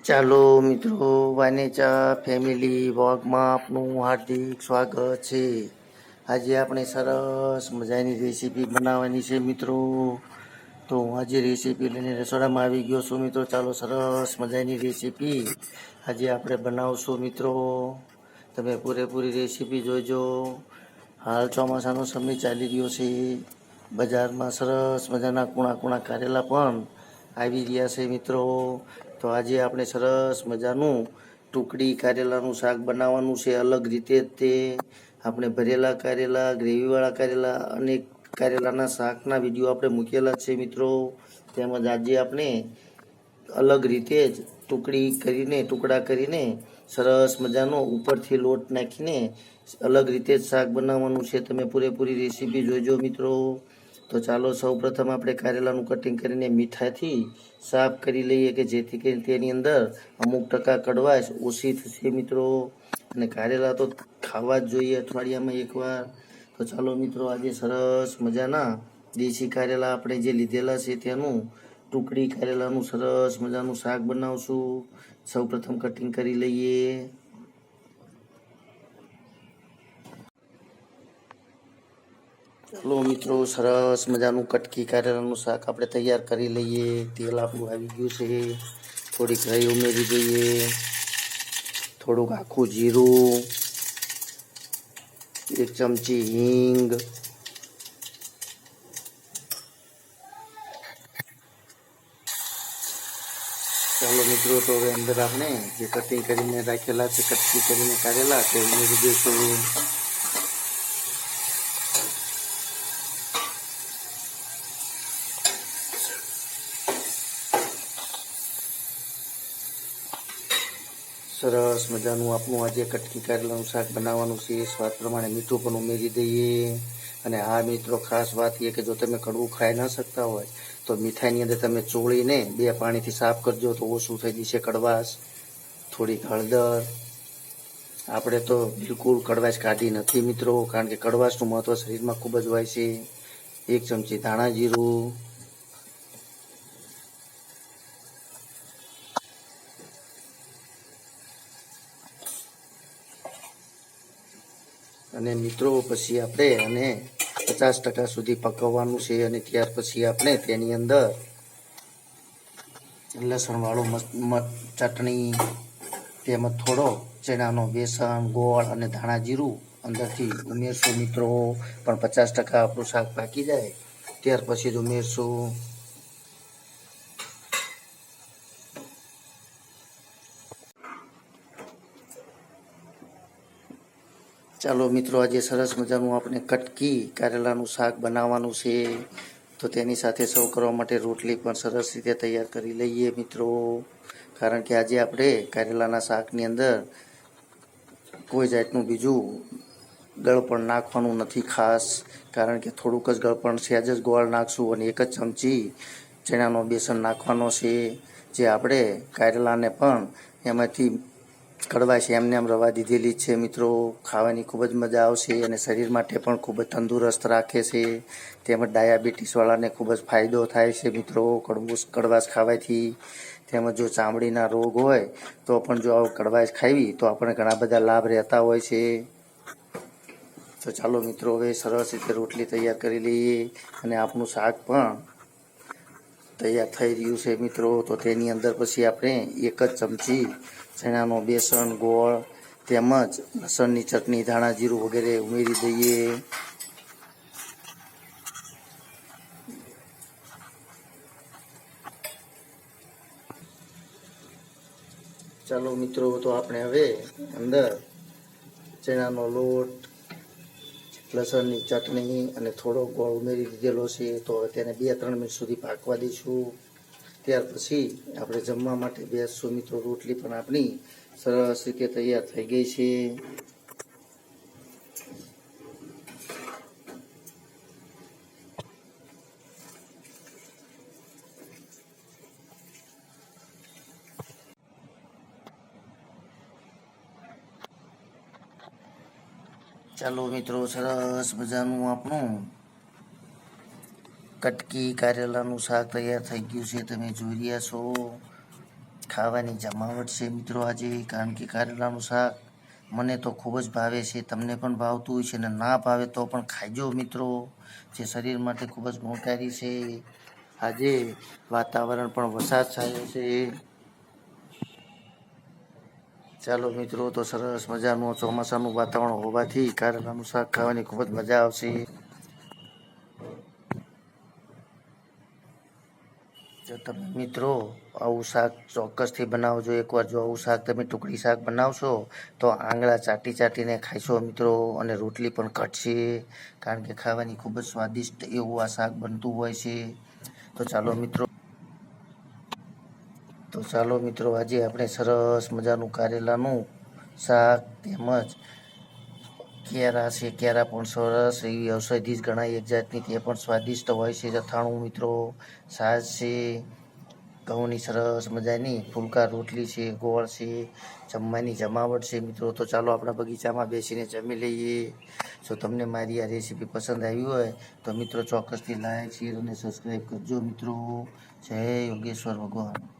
ચાલો મિત્રો, વાનેચા ફેમિલી વ્લોગમાં આપનું હાર્દિક સ્વાગત છે। આજે આપણે સરસ મજાની રેસીપી બનાવવાની છે મિત્રો। તો હું આજે રેસીપી લઈને રસોડામાં આવી ગયો છું મિત્રો। ચાલો સરસ મજાની રેસીપી આજે આપણે બનાવશું મિત્રો। તમે પૂરેપૂરી રેસીપી જોજો। હાલ ચોમાસાનો સમય ચાલી રહ્યો છે। બજારમાં સરસ મજાના કૂણા કૂણા કારેલા પણ આવી રહ્યા છે મિત્રો। તો આજે આપણે સરસ મજાનું ટુકડી કારેલાનું શાક બનાવવાનું છે અલગ રીતે। તે આપણે ભરેલા કારેલા, ગ્રેવીવાળા કારેલા અને કારેલાના શાકના વિડીયો આપણે મૂકેલા છે મિત્રો। તેમજ આજે આપણે અલગ રીતે જ ટુકડા કરીને સરસ મજાનો ઉપરથી લોટ નાખીને અલગ રીતે જ શાક બનાવવાનું છે। તમે પૂરેપૂરી રેસીપી જોઈજો મિત્રો। તો ચાલો સૌપ્રથમ આપણે કારેલાનું કટિંગ કરીને મીઠાથી સાફ કરી લઈએ કે જેથી કરીને તેની અંદર અમુક ટકા કડવાશ ઓછી થશે મિત્રો। અને કારેલા તો ખાવા જ જોઈએ અઠવાડિયામાં એકવાર। તો ચાલો મિત્રો, આજે સરસ મજાના દેશી કારેલા આપણે જે લીધેલા છે તેનું ટુકડી કારેલાનું સરસ મજાનું શાક બનાવશું। સૌપ્રથમ કટિંગ કરી લઈએ। ચાલો મિત્રો, સરસ મજાનું કટકી કારેલાનું શાક આપણે તૈયાર કરી લઈએ। તેલ આપણું આવી ગયું છે। થોડીક રાઈ ઉમેરી દઈએ, થોડુંક આખું જીરું, 1 ચમચી હિંગ, ચાલો મિત્રો, તો હવે અંદર આપણે જે કટિંગ કરીને રાખેલા છે કટકી કરીને કારેલા તે ઉમેરી દઈશું। સરસ મજાનું આપણું આજે કટકી કારેલાનું શાક બનાવવાનું છે। સ્વાદ પ્રમાણે મીઠું પણ ઉમેરી દઈએ। અને હા મિત્રો, ખાસ વાત એ કે જો તમે કડવું ખાઈ ન શકતા હોય તો મીઠાઈની અંદર તમે ચોળીને 2 પાણીથી સાફ કરજો તો ઓછું થઈ જશે કડવાશ। થોડીક હળદર, આપણે તો બિલકુલ કડવાશ કાઢી નથી મિત્રો, કારણ કે કડવાશનું મહત્ત્વ શરીરમાં ખૂબ જ હોય છે। 1 ચમચી ધાણા જીરું, અને મિત્રો પછી આપણે આને 50% સુધી પકવવાનું છે। અને ત્યાર પછી આપણે તેની અંદર લસણવાળું ચટણી, તેમજ થોડો ચણાનો બેસન, ગોળ અને ધાણા જીરું અંદરથી ઉમેરશું મિત્રો। પણ 50% આપણું શાક પાકી જાય ત્યાર પછી જ ઉમેરશું। ચાલો મિત્રો, આજે સરસ મજાનું આપણે કટકી કારેલાનું શાક બનાવવાનું છે। તો તેની સાથે સર્વ કરવા માટે રોટલી પણ સરસ રીતે તૈયાર કરી લઈએ મિત્રો। કારણ કે આજે આપણે કારેલાના શાકની અંદર કોઈ જાતનું બીજું ગળપણ નાખવાનું નથી ખાસ, કારણ કે થોડુંક જ ગળપણ સહેજ જ ગોળ નાખશું અને 1 જ ચમચી ચણાનો બેસન નાખવાનો છે। જે આપણે કારેલાને પણ એમાંથી કડવાશ એમને એમ રવા દીધેલી છે મિત્રો। ખાવાની ખૂબ જ મજા આવશે અને શરીર માટે પણ ખૂબ જ તંદુરસ્ત રાખે છે। તેમજ ડાયાબિટીસવાળાને ખૂબ જ ફાયદો થાય છે મિત્રો કડવાશ ખાવાથી। તેમજ જો ચામડીના રોગ હોય તો પણ જો આવું કડવાશ ખાવી તો આપણને ઘણા બધા લાભ રહેતા હોય છે। તો ચાલો મિત્રો, હવે સરસ રીતે રોટલી તૈયાર કરી લઈએ। અને આપણું શાક પણ તૈયાર થઈ રહ્યું છે મિત્રો। તો તેની અંદર પછી આપણે 1 જ ચમચી ચણાનો બેસન, ગોળ તેમજ લસણની ચટણી, ધાણા જીરું વગેરે ઉમેરી દઈએ। ચાલો મિત્રો, તો આપણે હવે અંદર ચણાનો લોટ, લસણની ચટણી અને થોડો ગોળ ઉમેરી દીધેલો છે। તો હવે તેને 2-3 મિનિટ સુધી પાકવા દઈશું। ત્યાર પછી આપણે જમવા માટે બેસશું મિત્રો। રોટલી પણ આપણી સરસ રીતે તૈયાર થઈ ગઈ છે। ચાલો મિત્રો, સરસ મજાનું આપણું કટકી કારેલાનું શાક તૈયાર થઈ ગયું છે। તમે જોઈ રહ્યા છો। ખાવાની જમાવટ છે મિત્રો આજે, કારણ કે કારેલાનું શાક મને તો ખૂબ જ ભાવે છે, તમને પણ ભાવતું હોય છે, ને ના ભાવે તો પણ ખાઈજો મિત્રો, જે શરીર માટે ખૂબ જ ગુણકારી છે. આજે વાતાવરણ પણ વરસાદ છાયો છે. ચાલો મિત્રો, તો સરસ મજાનું ચોમાસાનું વાતાવરણ હોવાથી કારેલાનું શાક ખાવાની ખૂબ જ મજા આવશે. જો તમે મિત્રો આવું શાક ચોક્કસથી બનાવજો એકવાર. જો આવું શાક તમે ટુકડી શાક બનાવશો તો આંગળા ચાટીને ખાઈશો મિત્રો, અને રોટલી પણ ઘટશે, કારણ કે ખાવાની ખૂબ જ સ્વાદિષ્ટ એવું આ શાક બનતું હોય છે. તો ચાલો મિત્રો, આજે આપણે સરસ મજાનું કારેલાનું શાક તેમજ કેરા છે, કેરા પણ સરસ એવી ઔષધિ જ ગણાય એક જાતની, તે પણ સ્વાદિષ્ટ હોય છે. અથાણું મિત્રો, છાશ છે, ઘઉંની સરસ મજાની ફુલકા રોટલી છે, ગોળ છે, જમવાની જમાવટ છે મિત્રો. તો ચાલો આપણા બગીચામાં બેસીને જમી લઈએ. જો તમને મારી આ રેસીપી પસંદ આવી હોય તો મિત્રો ચોક્કસથી લાઈક, શેર અને સબસ્ક્રાઈબ કરજો મિત્રો. જય યોગેશ્વર ભગવાન.